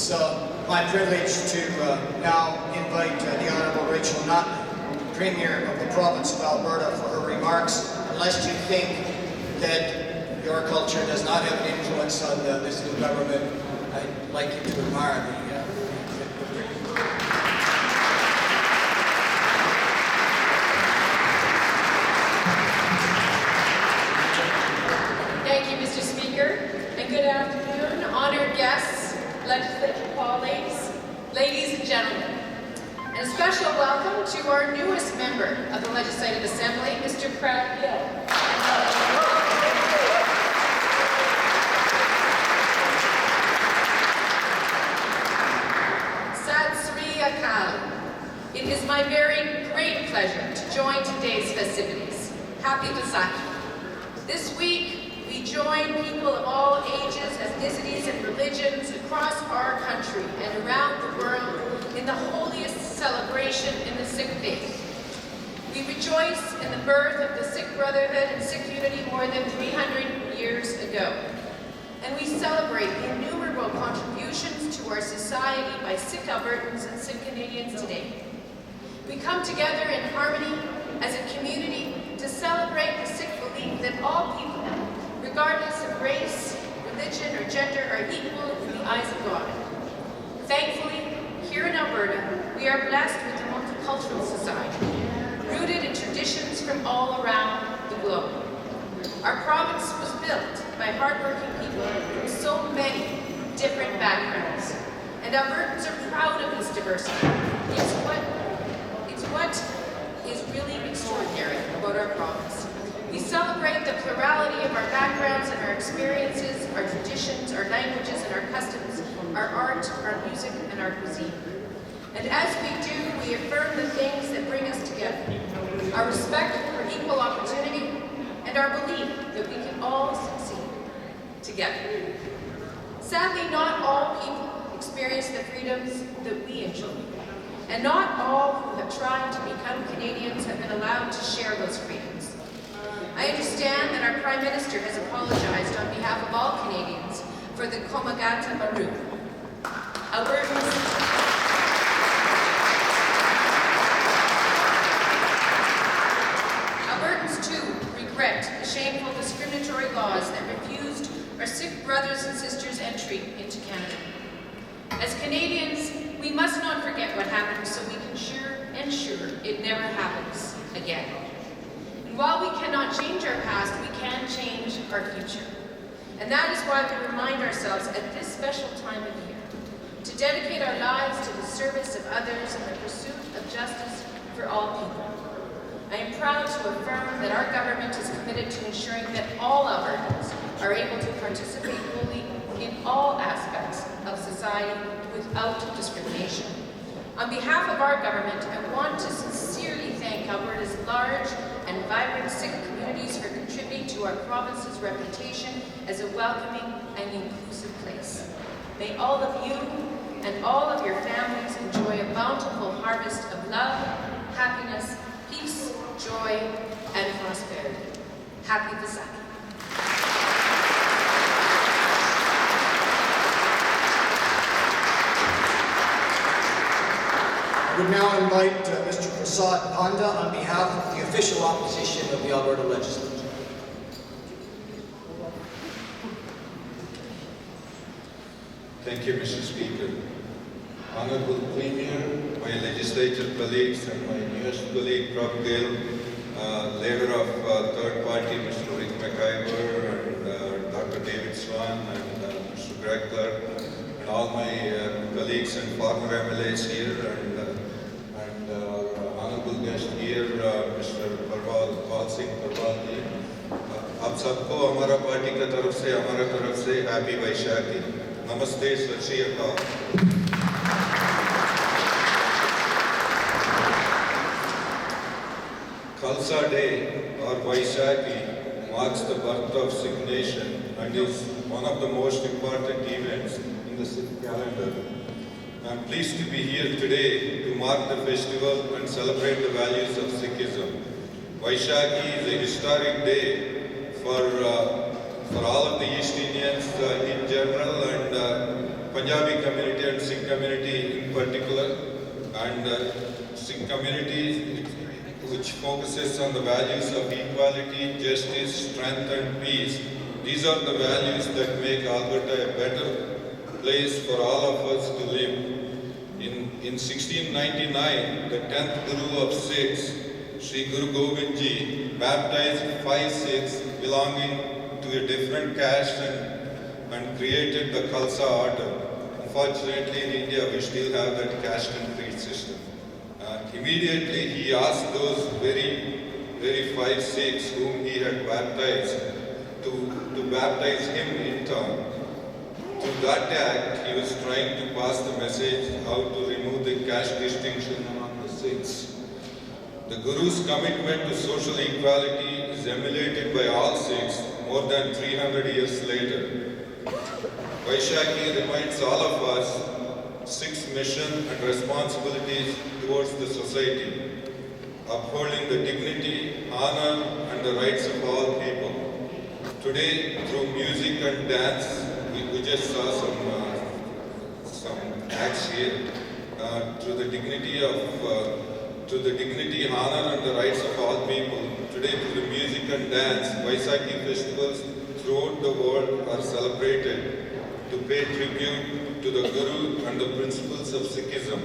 It's my privilege to now invite the Honourable Rachel Notley, Premier of the Province of Alberta, for her remarks. Unless you think that your culture does not have an influence on this new government, I'd like you to admire the Thank you, Mr. Speaker, and good afternoon, honored guests, legislative colleagues, ladies and gentlemen. And a special welcome to our newest member of the Legislative Assembly, Mr. Pratt Gill. Sat Sri Akal. It is my very great pleasure to join today's festivities. Happy Vaisakhi. This week, we join people of all ages, ethnicities, and religions across our country and around the world in the holiest celebration in the Sikh faith. We rejoice in the birth of the Sikh Brotherhood and Sikh unity more than 300 years ago. And we celebrate the innumerable contributions to our society by Sikh Albertans and Sikh Canadians today. We come together in harmony as a community to celebrate the Sikh belief that all people, regardless of race, religion, or gender, are equal in the eyes of God. Thankfully, here in Alberta, we are blessed with a multicultural society, rooted in traditions from all around the globe. Our province was built by hardworking people from so many different backgrounds, and Albertans are proud of this diversity. It's what is really extraordinary about our province. We celebrate the plurality of our backgrounds and our experiences, our traditions, our languages and our customs, our art, our music, and our cuisine. And as we do, we affirm the things that bring us together, our respect for equal opportunity, and our belief that we can all succeed together. Sadly, not all people experience the freedoms that we enjoy, and not all who have tried to become Canadians have been allowed to share those freedoms. I understand that our Prime Minister has apologized on behalf of all Canadians for the Komagata Maru. Albertans too regret the shameful discriminatory laws that refused our Sikh brothers and sisters entry into Canada. As Canadians, we must not forget what happened so we can ensure it never happens again. And while we cannot change our past, we can change our future. And that is why we remind ourselves at this special time of year to dedicate our lives to the service of others and the pursuit of justice for all people. I am proud to affirm that our government is committed to ensuring that all Albertans are able to participate fully in all aspects of society without discrimination. On behalf of our government, I want to sincerely thank Alberta's large and vibrant Sikh communities for contributing to our province's reputation as a welcoming and inclusive place. May all of you and all of your families enjoy a bountiful harvest of love, happiness, peace, joy, and prosperity. Happy Vaisakhi. I would now invite Mr. Prasad Panda on behalf of the official opposition of the Alberta Legislature. Thank you, Mr. Speaker. Honorable Premier, my legislative colleagues, and my newest colleague, Prof. Gill, leader of third party, Mr. Rick McIver, and Dr. David Swan, and Mr. Greg Clark, and all my colleagues and former MLAs here, and our honorable guest here, Mr. Parval Singh Parval ji. आप सबको हमारा party की तरफ से happy Vaisakhi, नमस्ते, सत श्री अकाल। Khalsa Day or Vaishakhi marks the birth of Sikh nation and is one of the most important events in the Sikh calendar. I am pleased to be here today to mark the festival and celebrate the values of Sikhism. Vaishakhi is a historic day for all of the East Indians in general and Punjabi community and Sikh community in particular, and Sikh community which focuses on the values of equality, justice, strength and peace. These are the values that make Alberta a better place for all of us to live. In 1699, the 10th Guru of Sikhs, Sri Guru Gobind Ji, baptized 5 Sikhs belonging to a different caste and created the Khalsa order. Unfortunately, in India, we still have that caste and creed system. Immediately, he asked those very 5 Sikhs whom he had baptized to baptize him in turn. Through that act, he was trying to pass the message how to remove the caste distinction among the Sikhs. The Guru's commitment to social equality is emulated by all Sikhs more than 300 years later. Vaishakhi reminds all of us Sikhs' mission and responsibilities towards the society, upholding the dignity, honor, and the rights of all people. Today, through music and dance, we just saw some acts here. To the dignity, honor, and the rights of all people. Today, through the music and dance, Vaisakhi festivals throughout the world are celebrated to pay tribute to the Guru and the principles of Sikhism.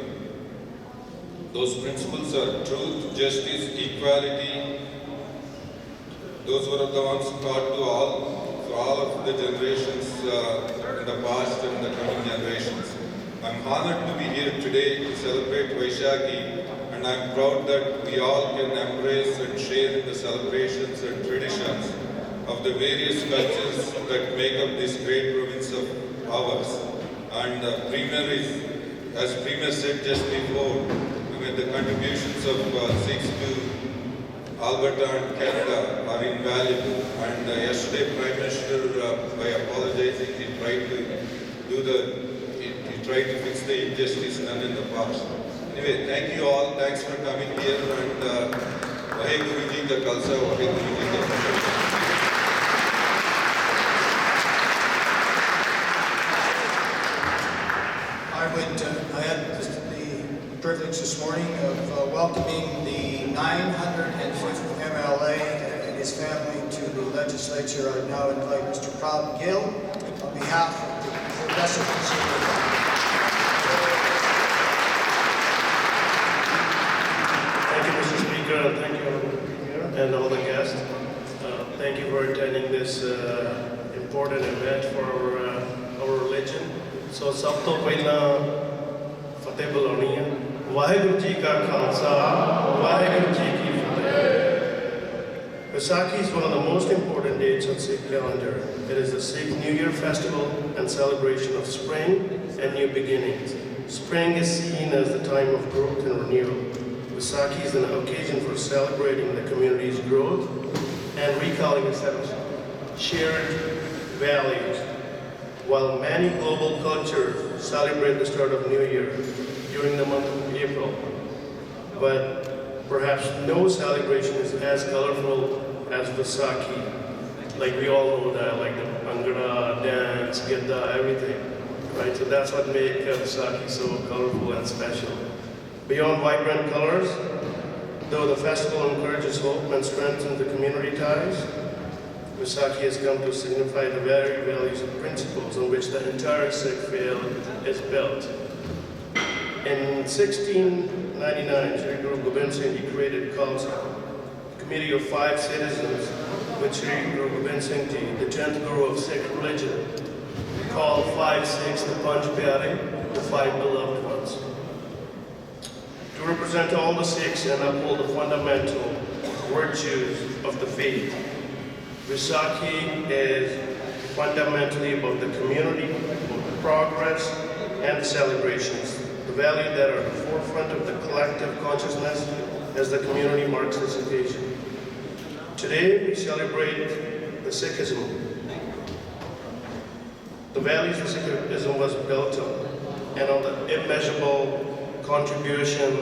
Those principles are truth, justice, equality. Those were the ones taught to all of the generations in the past and the coming generations. I'm honored to be here today to celebrate Vaishakhi, and I'm proud that we all can embrace and share in the celebrations and traditions of the various cultures that make up this great province of ours. And as Premier said just before, the contributions of Sikhs to Alberta and Canada are invaluable. And yesterday, Prime Minister, by apologizing, he tried to fix the injustice done in the past. Anyway, thank you all. Thanks for coming here. And Vaheguru Ji ka Khalsa, Vaheguru Ji ka Fateh. I had the privilege this morning of welcoming the 905th MLA and his family to the legislature. I now invite Mr. Prabh Gill on behalf of the Progressive Conservative Party. Thank you, Mr. Speaker, and thank you and all the guests. Thank you for attending this important event for our religion. So, sab to pehla fateh bulauni hai. Vaheguru Ji ka Khalsa, Vaheguru Ji ki Fateh. Vaisakhi is one of the most important dates on Sikh calendar. It is the Sikh New Year festival and celebration of spring and new beginnings. Spring is seen as the time of growth and renewal. Vaisakhi is an occasion for celebrating the community's growth and recalling a set of shared values. While many global cultures celebrate the start of New Year during the month of April, but perhaps no celebration is as colorful as Vaisakhi. Like we all know that, like the Bhangra, dance, Gidda, everything, right? So that's what makes Vaisakhi so colorful and special. Beyond vibrant colors, though the festival encourages hope and strengthens the community ties, Vaisakhi has come to signify the very values and principles on which the entire Sikh faith is built. In 1699, Sri Guru Gobind Singh Ji created Khalsa, a committee of 5 citizens, with Sri Guru Gobind Singh Ji, the 10th Guru of Sikh religion, called 5 Sikhs the Panj Pyare, the 5 beloved ones. To represent all the Sikhs and uphold the fundamental virtues of the faith, Vaisakhi is fundamentally about the community, about the progress and the celebrations, the values that are at the forefront of the collective consciousness as the community marks this occasion. Today we celebrate the Sikhism. The values of Sikhism was built on and on the immeasurable contribution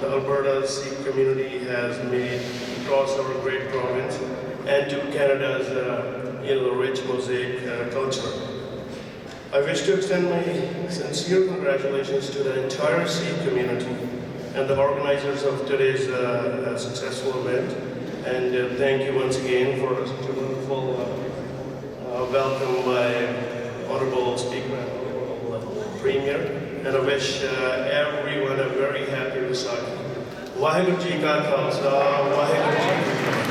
the Alberta Sikh community has made across our great province and to Canada's rich mosaic culture. I wish to extend my sincere congratulations to the entire Sikh community and the organizers of today's successful event. And thank you once again for such a wonderful welcome by Honorable Speaker and Honorable Premier. And I wish everyone a very happy Vaisakhi. Vaheguru Ji Ka Khalsa, Vaheguru Ji Ki Fateh.